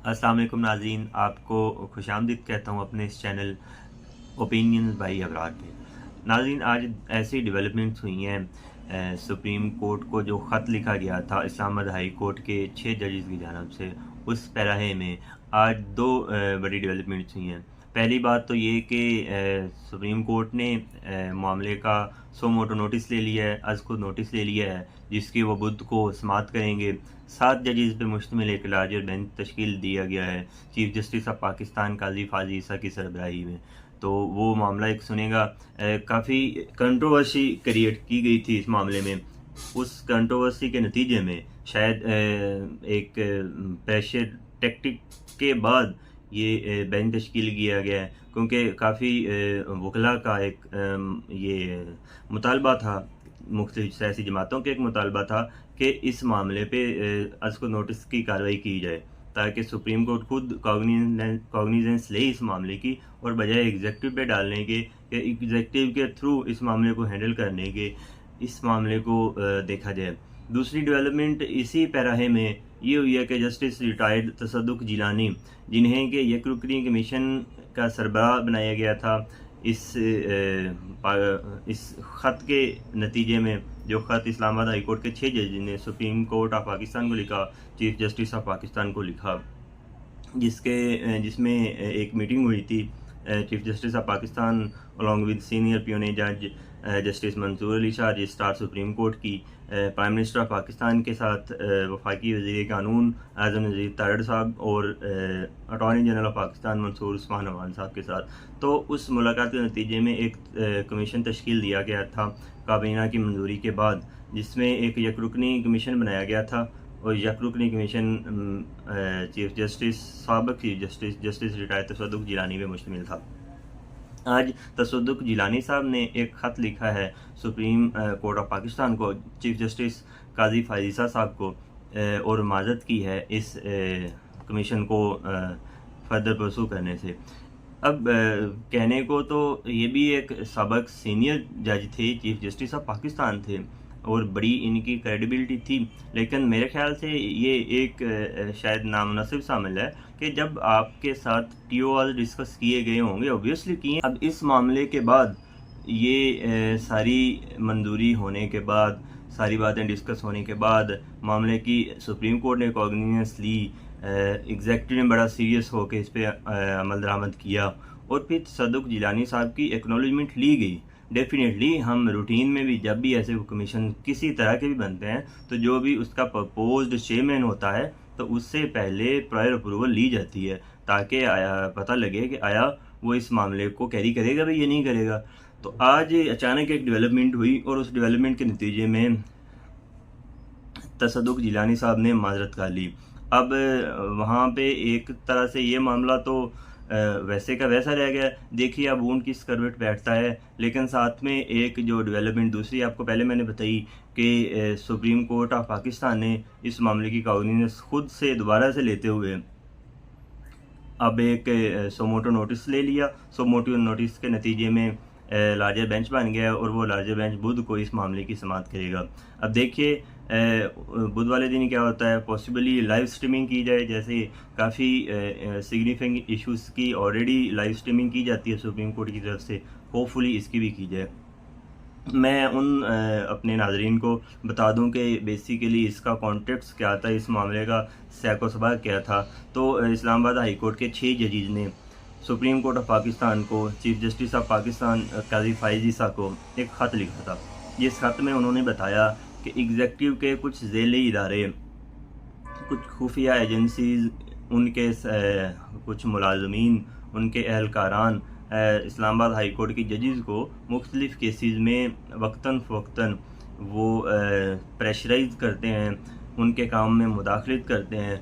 अस्सलाम वालेकुम नाज़रीन, आपको खुशामदीद कहता हूँ अपने इस चैनल ओपिनियंस बाई अबरार पे। नाज़रीन, आज ऐसी डेवलपमेंट्स हुई हैं सुप्रीम कोर्ट को जो ख़त लिखा गया था इस्लामाबाद हाई कोर्ट के 6 जजेस की जानब से, उस पैराहे में आज दो बड़ी डेवलपमेंट्स हुई हैं। पहली बात तो ये कि सुप्रीम कोर्ट ने मामले का सो मोटो नोटिस ले लिया है, आज खुद नोटिस ले लिया है, जिसकी वो बुध को समाअत करेंगे। 7 जजेस पे मुश्तमिल एक लार्जर बेंच तश्कील दिया गया है चीफ जस्टिस ऑफ पाकिस्तान काजी फाजी ईसा की सरबराही में। तो वो मामला एक सुनेगा। काफ़ी कंट्रोवर्सी क्रिएट की गई थी इस मामले में। उस कंट्रोवर्सी के नतीजे में शायद एक प्रेशर टैक्टिक के बाद ये बेंच तश्कील किया गया है, क्योंकि काफ़ी वकला का एक ये मुतालबा था, मुख्तलिफ सियासी जमातों का एक मुतालबा था कि इस मामले पे आज को नोटिस की कार्रवाई की जाए, ताकि सुप्रीम कोर्ट खुद कॉग्निजेंस ले इस मामले की, और बजाय एग्जेक्टिव पे डालने के एग्जेक्टिव के थ्रू इस मामले को हैंडल करने के इस मामले को देखा जाए। दूसरी डेवलपमेंट इसी पैराहे में ये हुई है कि जस्टिस रिटायर्ड तसद्दुक जिलानी, जिन्हें कि यकरुकनी कमीशन का सरबराह बनाया गया था, इस ख़त के नतीजे में, जो ख़त इस्लामाबाद हाई कोर्ट के 6 जज ने सुप्रीम कोर्ट ऑफ पाकिस्तान को लिखा, चीफ जस्टिस ऑफ पाकिस्तान को लिखा, जिसमें एक मीटिंग हुई थी chief justice of Pakistan along with senior puisne जज justice Mansoor Ali Shah registrar supreme court की, प्राइम मिनिस्टर ऑफ पाकिस्तान के साथ वफाकी वज़ीर कानून आज़म नज़ीर तारड़ साहब और attorney general of Pakistan Mansoor Usman Awan साहब के साथ। तो उस मुलाकात के नतीजे में एक कमीशन तश्कील दिया गया था काबीना की मंजूरी के बाद, जिसमें एक यकरुकनी कमीशन बनाया गया था, और यकरुकनी कमीशन चीफ जस्टिस साबिक़ chief justice retired Tassaduq Jillani पे मुश्तमिल था। आज तसद्दुक जिलानी साहब ने एक ख़त लिखा है सुप्रीम कोर्ट ऑफ पाकिस्तान को, चीफ जस्टिस काजी फाजीसा साहब को, और माज़रत की है इस कमीशन को फर्दर परसू करने से। अब कहने को तो ये भी एक सबक सीनियर जज थे, चीफ जस्टिस ऑफ पाकिस्तान थे, और बड़ी इनकी क्रेडिबिलिटी थी, लेकिन मेरे ख्याल से ये एक शायद नामुनासिब शामिल है कि जब आपके साथ टीओआर डिस्कस किए गए होंगे, ऑब्वियसली किए। अब इस मामले के बाद ये सारी मंजूरी होने के बाद, सारी बातें डिस्कस होने के बाद, मामले की सुप्रीम कोर्ट ने कॉग्निजेंस ली, एग्जेक्टिव ने बड़ा सीरियस होकर इस पर अमल दरामद किया, और फिर तसद्दुक जिलानी साहब की एक्नॉलेजमेंट ली गई। डेफिनेटली हम रूटीन में भी जब भी ऐसे कमीशन किसी तरह के भी बनते हैं, तो जो भी उसका प्रपोज्ड चेयरमैन होता है, तो उससे पहले प्रायर अप्रूवल ली जाती है, ताकि पता लगे कि आया वो इस मामले को कैरी करेगा भी या नहीं करेगा। तो आज अचानक एक डेवलपमेंट हुई, और उस डेवलपमेंट के नतीजे में तसद्दुक जिलानी साहब ने माजरत कर ली। अब वहाँ पे एक तरह से ये मामला तो वैसे का वैसा रह गया। देखिए अब ऊँट किस करवट बैठता है। लेकिन साथ में एक जो डेवलपमेंट दूसरी आपको पहले मैंने बताई कि सुप्रीम कोर्ट ऑफ पाकिस्तान ने इस मामले की कॉग्निजेंस खुद से दोबारा से लेते हुए अब एक सोमोटो नोटिस ले लिया। सोमोटो नोटिस के नतीजे में लार्जर बेंच बन गया, और वो लार्जर बेंच बुध को इस मामले की समाअत करेगा। अब देखिए बुध वाले दिन क्या होता है, पॉसिबली लाइव स्ट्रीमिंग की जाए, जैसे काफ़ी सिग्निफिकेंट इश्यूज़ की ऑलरेडी लाइव स्ट्रीमिंग की जाती है सुप्रीम कोर्ट की तरफ से, होपफुली इसकी भी की जाए। मैं उन अपने नाज़रीन को बता दूं कि बेसिकली इसका कॉन्टेक्स्ट क्या था, इस मामले का सैको सबक क्या था। तो इस्लामाबाद हाई कोर्ट के 6 जजेस ने सुप्रीम कोर्ट ऑफ पाकिस्तान को, चीफ जस्टिस ऑफ पाकिस्तान काजी फाइज़ ईसा को एक ख़त लिखा था। जिस ख़त में उन्होंने बताया कि एग्जेक्टिव के कुछ ज़ेली इदारे, कुछ खुफिया एजेंसीज़, उनके कुछ मुलाजमीन, उनके एहलकारान इस्लामाबाद हाई कोर्ट की जजेस को मुख्तलिफ़ केसेस में वक्तन फ़वक्तन वो प्रेशराइज करते हैं, उनके काम में मुदाखलत करते हैं।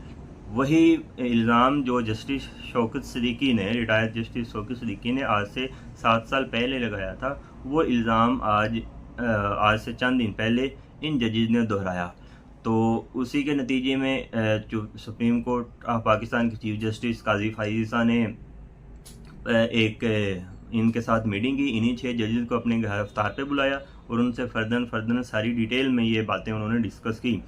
वही इल्ज़ाम जो जस्टिस शौकत सिद्दीकी ने, रिटायर्ड जस्टिस शौकत सिद्दीकी ने आज से 7 साल पहले लगाया था, वो इल्ज़ाम आज से चंद दिन पहले इन जजेस ने दोहराया। तो उसी के नतीजे में जो सुप्रीम कोर्ट ऑफ पाकिस्तान के चीफ जस्टिस काजी फाइज़ ईसा ने एक इनके साथ मीटिंग की, इन्हीं 6 जजेस को अपने घर अफ्तार पे बुलाया, और उनसे फर्दन सारी डिटेल में ये बातें उन्होंने डिस्कस की।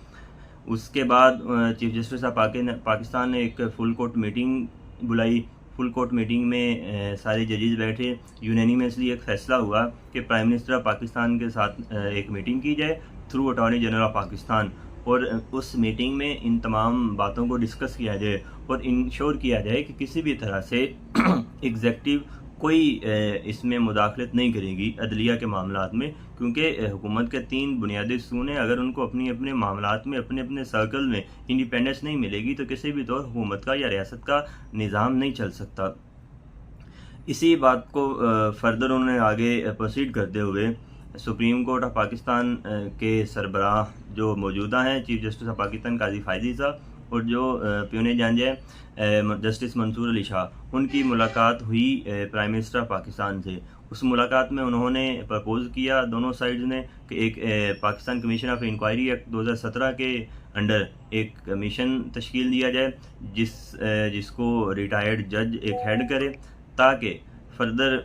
उसके बाद चीफ जस्टिस ऑफ पाकिस्तान ने एक फुल कोर्ट मीटिंग बुलाई। फुल कोर्ट मीटिंग में सारे जजेस बैठे। यूनानिमसली एक फ़ैसला हुआ कि प्राइम मिनिस्टर ऑफ पाकिस्तान के साथ एक मीटिंग की जाए through attorney general of Pakistan, और उस मीटिंग में इन तमाम बातों को डिस्कस किया जाए और इंश्योर किया जाए कि किसी भी तरह से एग्जेक्टिव कोई इसमें मुदाखलत नहीं करेगी अदलिया के मामलात में, क्योंकि हुकूमत के 3 बुनियादी असूल हैं। अगर उनको अपनी अपने मामलात में अपने अपने सर्कल में इंडिपेंडेंस नहीं मिलेगी तो किसी भी तौर हुकूमत का या रियासत का निज़ाम नहीं चल सकता। इसी बात को फर्दर उन्होंने आगे प्रोसीड करते हुए सुप्रीम कोर्ट ऑफ पाकिस्तान के सरबराह जो मौजूदा हैं चीफ जस्टिस ऑफ पाकिस्तान काजी फायदी साहब और जो प्यूने जज हैं जस्टिस मंसूर अली शाह, उनकी मुलाकात हुई प्राइम मिनिस्टर ऑफ पाकिस्तान से। उस मुलाकात में उन्होंने प्रपोज़ किया दोनों साइड्स ने कि एक Pakistan commission of inquiry act 2017 के अंडर एक कमीशन तश्कील दिया जाए जिसको रिटायर्ड जज एक हेड करे, ताकि फर्दर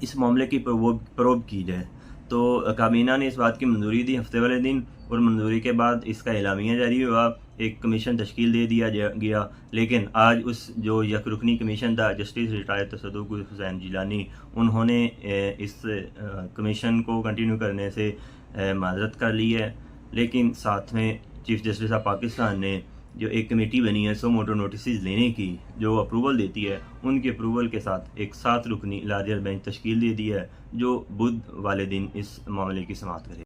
इस मामले की प्रोब की जाए। तो काबीना ने इस बात की मंजूरी दी हफ्ते वाले दिन, और मंजूरी के बाद इसका एलामिया जारी हुआ, एक कमीशन तश्कील दे दिया गया। लेकिन आज उस जो यकरुकनी कमीशन था जस्टिस रिटायर्ड तसद्दुक़ हुसैन जिलानी, उन्होंने इस कमीशन को कंटिन्यू करने से माजरत कर ली है। लेकिन साथ में चीफ जस्टिस ऑफ पाकिस्तान ने जो एक कमेटी बनी है सो मोटो नोटिस लेने की, जो अप्रूवल देती है, उनके अप्रूवल के साथ एक 7 रुकनी लार्जर बेंच तश्कील दे दी है जो बुध वाले दिन इस मामले की समाअत करे।